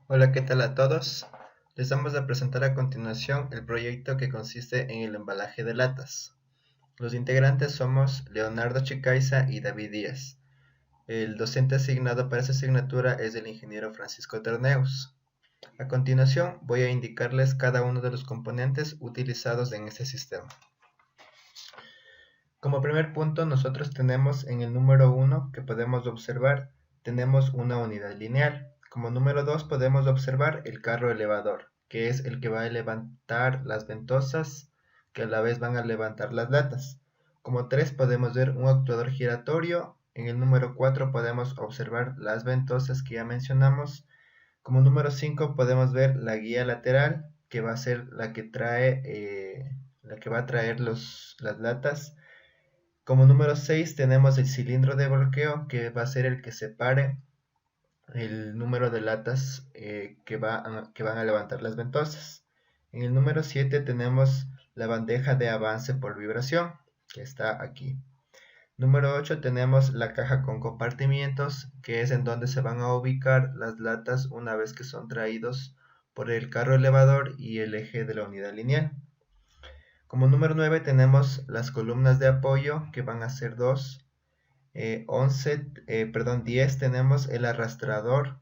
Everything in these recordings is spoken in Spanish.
Hola, ¿qué tal a todos? Les vamos a presentar a continuación el proyecto que consiste en el embalaje de latas. Los integrantes somos Leonardo Chicaiza y David Díaz. El docente asignado para esta asignatura es el ingeniero Francisco Terneus. A continuación voy a indicarles cada uno de los componentes utilizados en este sistema. Como primer punto, nosotros tenemos en el número 1 que podemos observar, tenemos una unidad lineal. Como número 2 podemos observar el carro elevador, que es el que va a levantar las ventosas, que a la vez van a levantar las latas. Como 3 podemos ver un actuador giratorio. En el número 4 podemos observar las ventosas que ya mencionamos. Como número 5 podemos ver la guía lateral, que va a ser la que va a traer las latas. Como número 6 tenemos el cilindro de bloqueo, que va a ser el que separe el número de latas que van a levantar las ventosas. En el número 7 tenemos la bandeja de avance por vibración, que está aquí. Número 8 tenemos la caja con compartimientos, que es en donde se van a ubicar las latas una vez que son traídos por el carro elevador y el eje de la unidad lineal. Como número 9 tenemos las columnas de apoyo, que van a ser dos. 10 tenemos el arrastrador,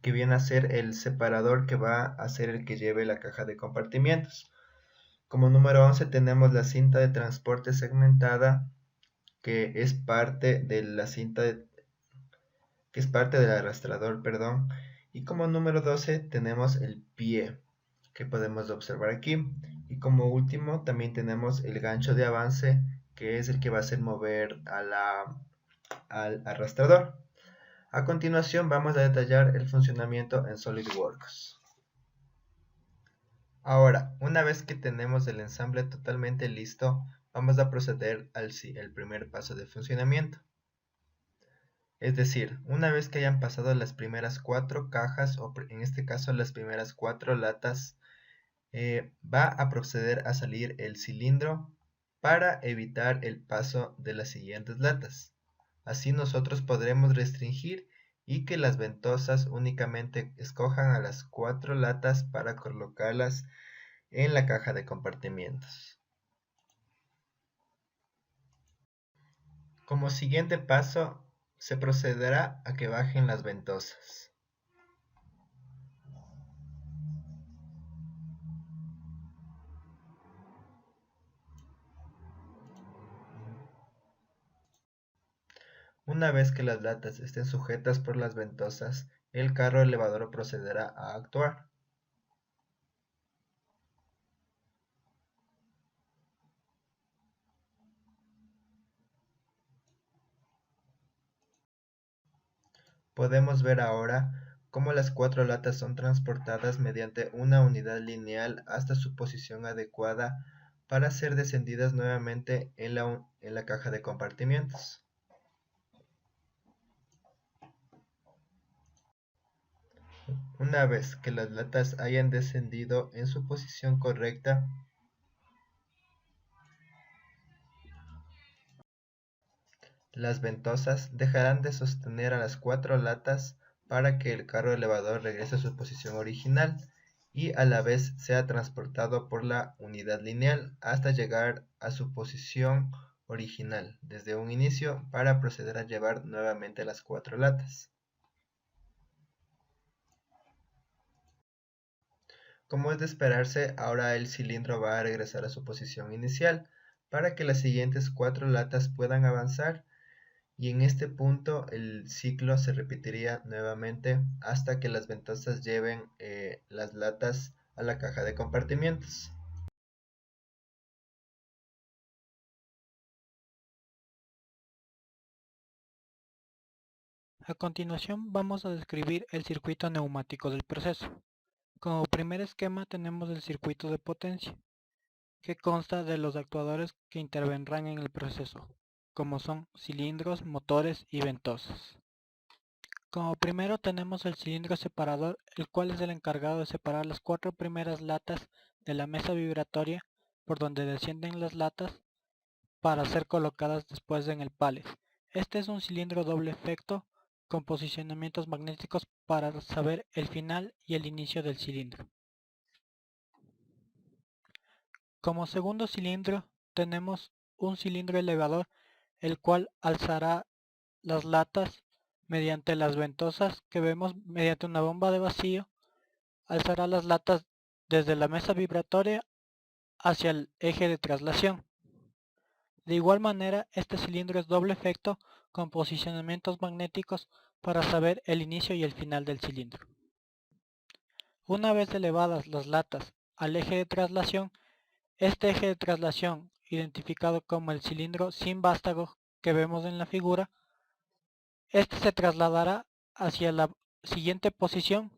que viene a ser el separador que va a ser el que lleve la caja de compartimientos. Como número 11 tenemos la cinta de transporte segmentada, que es parte de la que es parte del arrastrador, perdón. Y como número 12 tenemos el pie, que podemos observar aquí. Y como último también tenemos el gancho de avance, que es el que va a hacer mover al arrastrador. A continuación vamos a detallar el funcionamiento en SolidWorks. Ahora, una vez que tenemos el ensamble totalmente listo, vamos a proceder al primer paso de funcionamiento. Es decir, una vez que hayan pasado las primeras 4 cajas, o en este caso las primeras 4 latas, va a proceder a salir el cilindro para evitar el paso de las siguientes latas. Así nosotros podremos restringir y que las ventosas únicamente escojan a las 4 latas para colocarlas en la caja de compartimientos. Como siguiente paso, se procederá a que bajen las ventosas. Una vez que las latas estén sujetas por las ventosas, el carro elevador procederá a actuar. Podemos ver ahora cómo las 4 latas son transportadas mediante una unidad lineal hasta su posición adecuada para ser descendidas nuevamente en la caja de compartimientos. Una vez que las latas hayan descendido en su posición correcta, las ventosas dejarán de sostener a las 4 latas para que el carro elevador regrese a su posición original y a la vez sea transportado por la unidad lineal hasta llegar a su posición original desde un inicio para proceder a llevar nuevamente las 4 latas. Como es de esperarse, ahora el cilindro va a regresar a su posición inicial para que las siguientes 4 latas puedan avanzar, y en este punto el ciclo se repetiría nuevamente hasta que las ventosas lleven las latas a la caja de compartimientos. A continuación vamos a describir el circuito neumático del proceso. Como primer esquema tenemos el circuito de potencia, que consta de los actuadores que intervendrán en el proceso, como son cilindros, motores y ventosas. Como primero tenemos el cilindro separador, el cual es el encargado de separar las 4 primeras latas de la mesa vibratoria por donde descienden las latas para ser colocadas después en el pallet. Este es un cilindro doble efecto con posicionamientos magnéticos para saber el final y el inicio del cilindro. Como segundo cilindro tenemos un cilindro elevador, el cual alzará las latas mediante las ventosas que vemos mediante una bomba de vacío. Alzará las latas desde la mesa vibratoria hacia el eje de traslación. De igual manera, este cilindro es doble efecto con posicionamientos magnéticos para saber el inicio y el final del cilindro. Una vez elevadas las latas al eje de traslación, este eje de traslación, identificado como el cilindro sin vástago que vemos en la figura, este se trasladará hacia la siguiente posición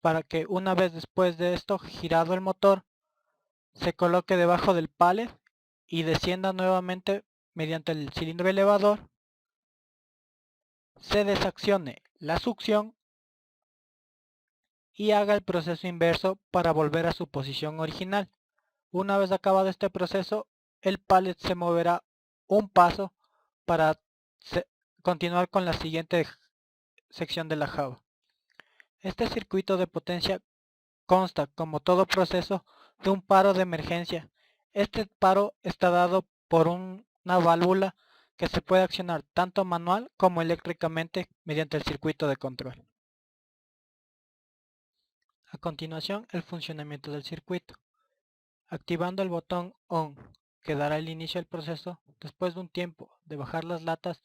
para que una vez después de esto girado el motor, se coloque debajo del pallet y descienda nuevamente mediante el cilindro elevador, se desaccione la succión y haga el proceso inverso para volver a su posición original. Una vez acabado este proceso, el pallet se moverá un paso para continuar con la siguiente sección de la java. Este circuito de potencia consta, como todo proceso, de un paro de emergencia. Este paro está dado por una válvula que se puede accionar tanto manual como eléctricamente mediante el circuito de control. A continuación, el funcionamiento del circuito. Activando el botón ON, que dará el inicio del proceso, después de un tiempo de bajar las latas,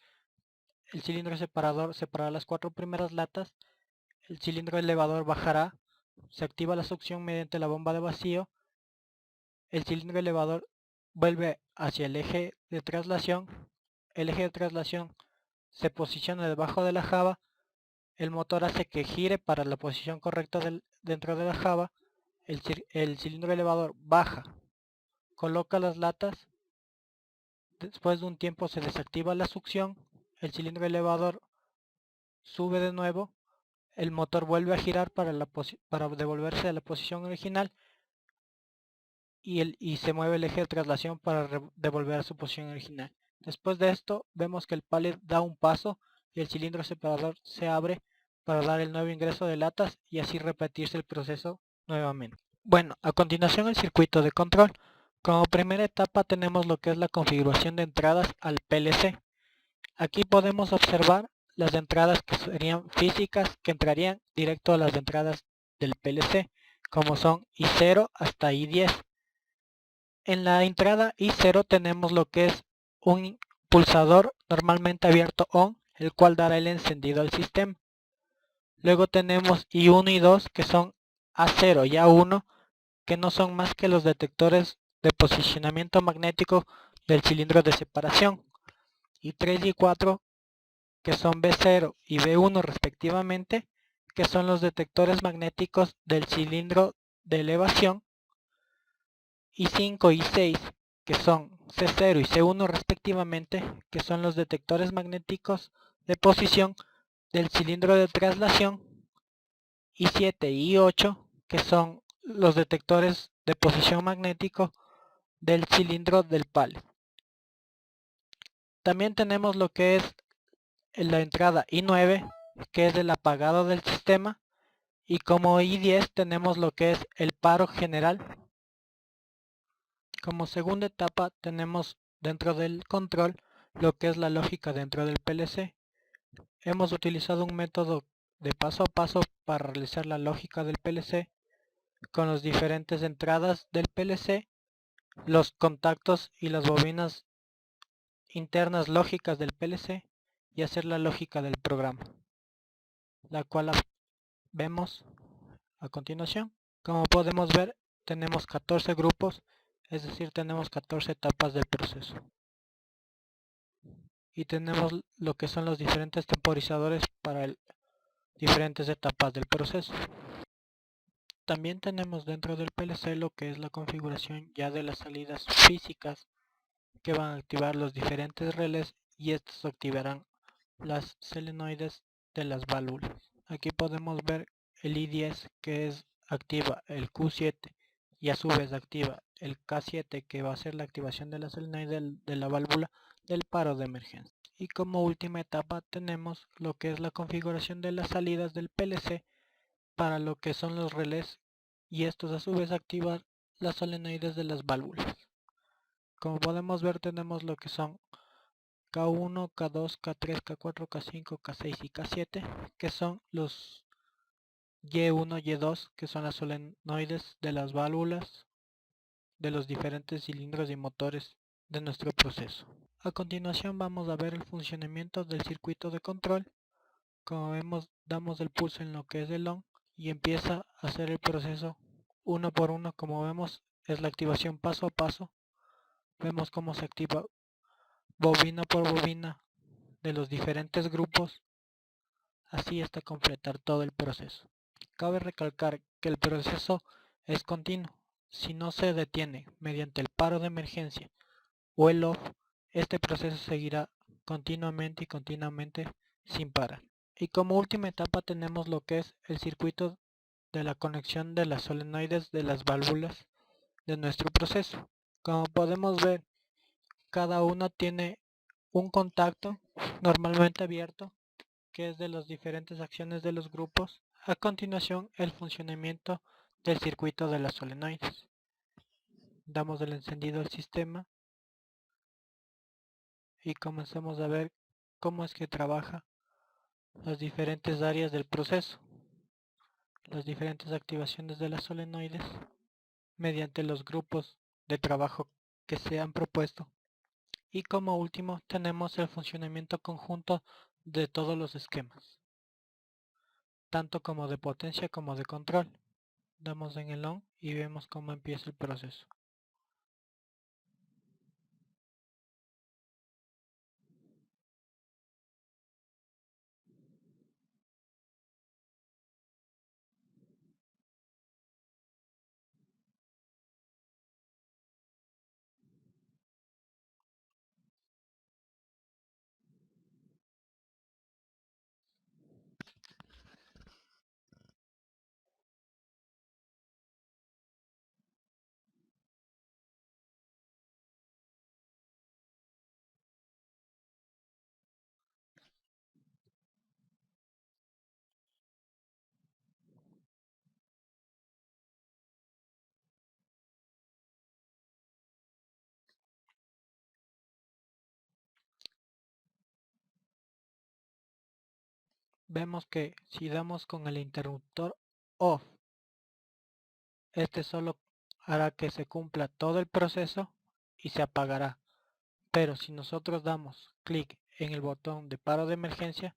el cilindro separador separará las 4 primeras latas, el cilindro elevador bajará, se activa la succión mediante la bomba de vacío, el cilindro elevador vuelve hacia el eje de traslación, el eje de traslación se posiciona debajo de la java, el motor hace que gire para la posición correcta dentro de la java, el cilindro elevador baja, coloca las latas, después de un tiempo se desactiva la succión, el cilindro elevador sube de nuevo, el motor vuelve a girar para devolverse a la posición original y se mueve el eje de traslación para devolver a su posición original. Después de esto vemos que el pallet da un paso y el cilindro separador se abre para dar el nuevo ingreso de latas y así repetirse el proceso nuevamente. Bueno, a continuación el circuito de control. Como primera etapa tenemos lo que es la configuración de entradas al PLC. Aquí podemos observar las entradas que serían físicas, que entrarían directo a las entradas del PLC, como son I0 hasta I10. En la entrada I0 tenemos lo que es un pulsador normalmente abierto ON, el cual dará el encendido al sistema. Luego tenemos I1 y 2 que son A0 y A1, que no son más que los detectores de posicionamiento magnético del cilindro de separación. Y 3 y 4 que son B0 y B1 respectivamente, que son los detectores magnéticos del cilindro de elevación. Y 5 y 6 que son C0 y C1 respectivamente, que son los detectores magnéticos de posición del cilindro de traslación. Y 7 y 8 que son los detectores de posición magnético del cilindro del pallet. También tenemos lo que es la entrada I9, que es el apagado del sistema, y como I10 tenemos lo que es el paro general. Como segunda etapa tenemos dentro del control lo que es la lógica dentro del PLC. Hemos utilizado un método de paso a paso para realizar la lógica del PLC con las diferentes entradas del PLC, los contactos y las bobinas internas lógicas del PLC y hacer la lógica del programa, la cual vemos a continuación. Como podemos ver, tenemos 14 grupos, es decir, tenemos 14 etapas del proceso. Y tenemos lo que son los diferentes temporizadores para diferentes etapas del proceso. También tenemos dentro del PLC lo que es la configuración ya de las salidas físicas que van a activar los diferentes relés y estos activarán las solenoides de las válvulas. Aquí podemos ver el I10 que es activa el Q7 y a su vez activa el K7, que va a ser la activación de la solenoide de la válvula del paro de emergencia. Y como última etapa tenemos lo que es la configuración de las salidas del PLC para lo que son los relés, y estos a su vez activar las solenoides de las válvulas. Como podemos ver, tenemos lo que son K1, K2, K3, K4, K5, K6 y K7, que son los Y1, Y2, que son las solenoides de las válvulas de los diferentes cilindros y motores de nuestro proceso. A continuación vamos a ver el funcionamiento del circuito de control. Como vemos, damos el pulso en lo que es el on y empieza a hacer el proceso uno por uno. Como vemos, es la activación paso a paso. Vemos cómo se activa bobina por bobina de los diferentes grupos, así hasta completar todo el proceso. Cabe recalcar que el proceso es continuo. Si no se detiene mediante el paro de emergencia o el off, este proceso seguirá continuamente sin parar. Y como última etapa tenemos lo que es el circuito de la conexión de las solenoides de las válvulas de nuestro proceso. Como podemos ver, cada una tiene un contacto normalmente abierto, que es de las diferentes acciones de los grupos. A continuación, el funcionamiento del circuito de las solenoides. Damos el encendido al sistema y comenzamos a ver cómo es que trabaja las diferentes áreas del proceso, las diferentes activaciones de las solenoides mediante los grupos de trabajo que se han propuesto. Y como último tenemos el funcionamiento conjunto de todos los esquemas, tanto como de potencia como de control. Damos en el on y vemos cómo empieza el proceso. Vemos que si damos con el interruptor off, este solo hará que se cumpla todo el proceso y se apagará. Pero si nosotros damos clic en el botón de paro de emergencia,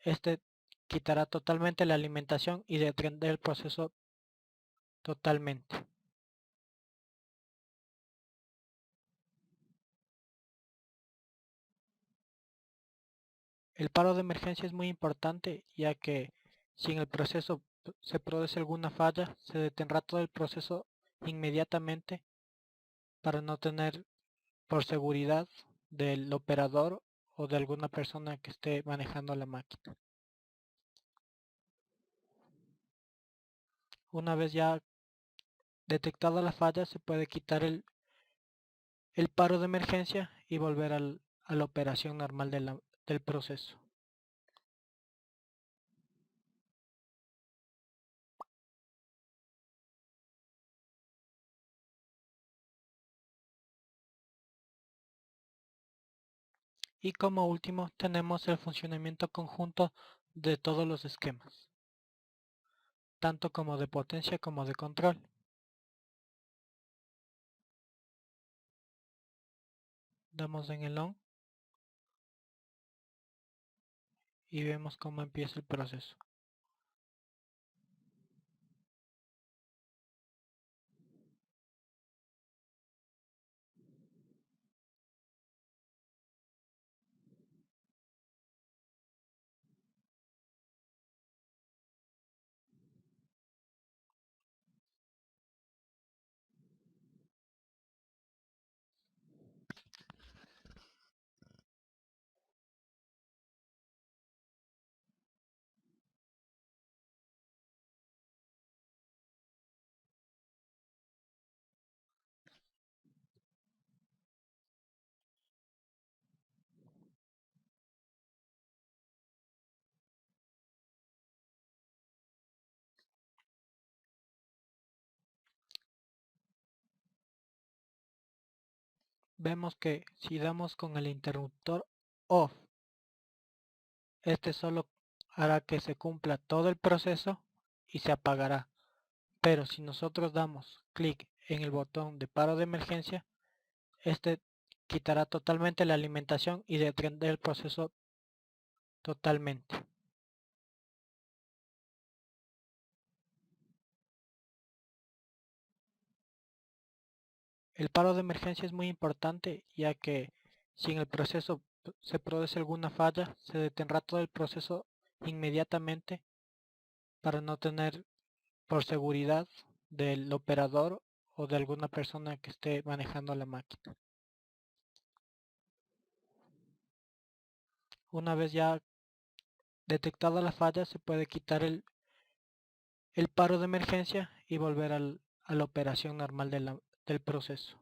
este quitará totalmente la alimentación y detendrá el proceso totalmente. El paro de emergencia es muy importante, ya que si en el proceso se produce alguna falla, se detendrá todo el proceso inmediatamente para no tener, por seguridad del operador o de alguna persona que esté manejando la máquina. Una vez ya detectada la falla, se puede quitar el paro de emergencia y volver a la operación normal del proceso. Y como último tenemos el funcionamiento conjunto de todos los esquemas, tanto como de potencia como de control. Damos en el on y vemos cómo empieza el proceso. vemos que si damos con el interruptor OFF, este solo hará que se cumpla todo el proceso y se apagará. Pero si nosotros damos clic en el botón de paro de emergencia, este quitará totalmente la alimentación y detendrá el proceso totalmente. El paro de emergencia es muy importante, ya que si en el proceso se produce alguna falla, se detendrá todo el proceso inmediatamente para no tener, por seguridad del operador o de alguna persona que esté manejando la máquina. Una vez ya detectada la falla, se puede quitar el paro de emergencia y volver a la operación normal del proceso.